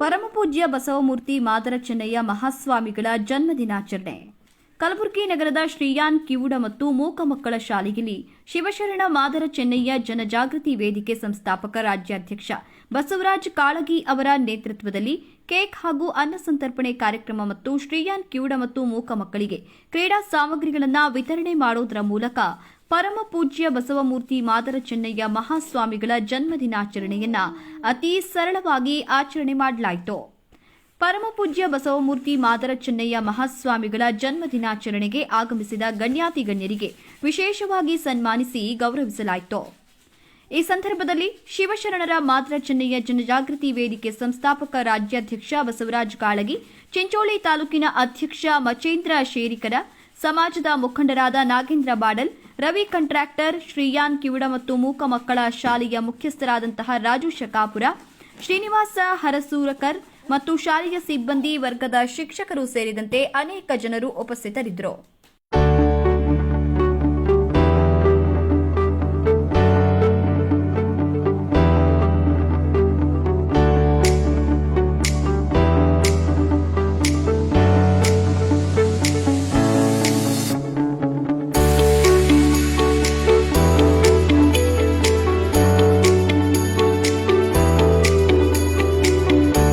ಪರಮಪೂಜ್ಯ ಬಸವಮೂರ್ತಿ ಮಾದರ ಚೆನ್ನಯ್ಯ ಮಹಾಸ್ವಾಮಿಗಳ ಜನ್ಮದಿನಾಚರಣೆ ಕಲಬುರಗಿ ನಗರದ ಶ್ರೀಯಾನ್ ಕಿವುಡ ಮತ್ತು ಮೂಕ ಮಕ್ಕಳ ಶಾಲೆಯಲ್ಲಿ ಶಿವಶರಣ ಮಾದರ ಚೆನ್ನಯ್ಯ ಜನಜಾಗೃತಿ ವೇದಿಕೆ ಸಂಸ್ಥಾಪಕ ರಾಜ್ಯಾಧ್ಯಕ್ಷ ಬಸವರಾಜ ಕಾಳಗಿ ಅವರ ನೇತೃತ್ವದಲ್ಲಿ ಕೇಕ್ ಹಾಗೂ ಅನ್ನ ಸಂತರ್ಪಣೆ ಕಾರ್ಯಕ್ರಮ ಮತ್ತು ಶ್ರೀಯಾನ್ ಕಿವುಡ ಮತ್ತು ಮೂಕ ಮಕ್ಕಳಿಗೆ ಕ್ರೀಡಾ ಸಾಮಗ್ರಿಗಳನ್ನು ವಿತರಣೆ ಮಾಡುವುದರ ಮೂಲಕ ಪರಮಪೂಜ್ಯ ಬಸವಮೂರ್ತಿ ಮಾದರ ಚೆನ್ನಯ್ಯ ಮಹಾಸ್ವಾಮಿಗಳ ಜನ್ಮದಿನಾಚರಣೆಯನ್ನ ಅತಿ ಸರಳವಾಗಿ ಆಚರಣೆ ಮಾಡಲಾಯಿತು. ಪರಮಪೂಜ್ಯ ಬಸವಮೂರ್ತಿ ಮಾದರ ಚೆನ್ನಯ್ಯ ಮಹಾಸ್ವಾಮಿಗಳ ಜನ್ಮದಿನಾಚರಣೆಗೆ ಆಗಮಿಸಿದ ಗಣ್ಯಾತಿ ಗಣ್ಯರಿಗೆ ವಿಶೇಷವಾಗಿ ಸನ್ಮಾನಿಸಿ ಗೌರವಿಸಲಾಯಿತು. ಈ ಸಂದರ್ಭದಲ್ಲಿ ಶಿವಶರಣರ ಮಾದರ ಚೆನ್ನಯ್ಯ ಜನಜಾಗೃತಿ ವೇದಿಕೆ ಸಂಸ್ಥಾಪಕ ರಾಜ್ಯಾಧ್ಯಕ್ಷ ಬಸವರಾಜ ಕಾಳಗಿ, ಚಿಂಚೋಳಿ ತಾಲೂಕಿನ ಅಧ್ಯಕ್ಷ ಮಚೇಂದ್ರ ಶೇರಿಕರ, ಸಮಾಜದ ಮುಖಂಡರಾದ ನಾಗೇಂದ್ರ ಬಾಡಲ್, ರವಿ ಕಂಟ್ರಾಕ್ಟರ್, ಶ್ರೀಯಾನ್ ಕಿವುಡ ಮತ್ತು ಮೂಕ ಮಕ್ಕಳ ಶಾಲೆಯ ಮುಖ್ಯಸ್ಥರಾದಂತಹ ರಾಜು ಶಕಾಪುರ, ಶ್ರೀನಿವಾಸ ಹರಸೂರಕರ್ ಮತ್ತು ಶಾಲೆಯ ಸಿಬ್ಬಂದಿ ವರ್ಗದ ಶಿಕ್ಷಕರು ಸೇರಿದಂತೆ ಅನೇಕ ಜನರು ಉಪಸ್ಥಿತರಿದ್ದರು.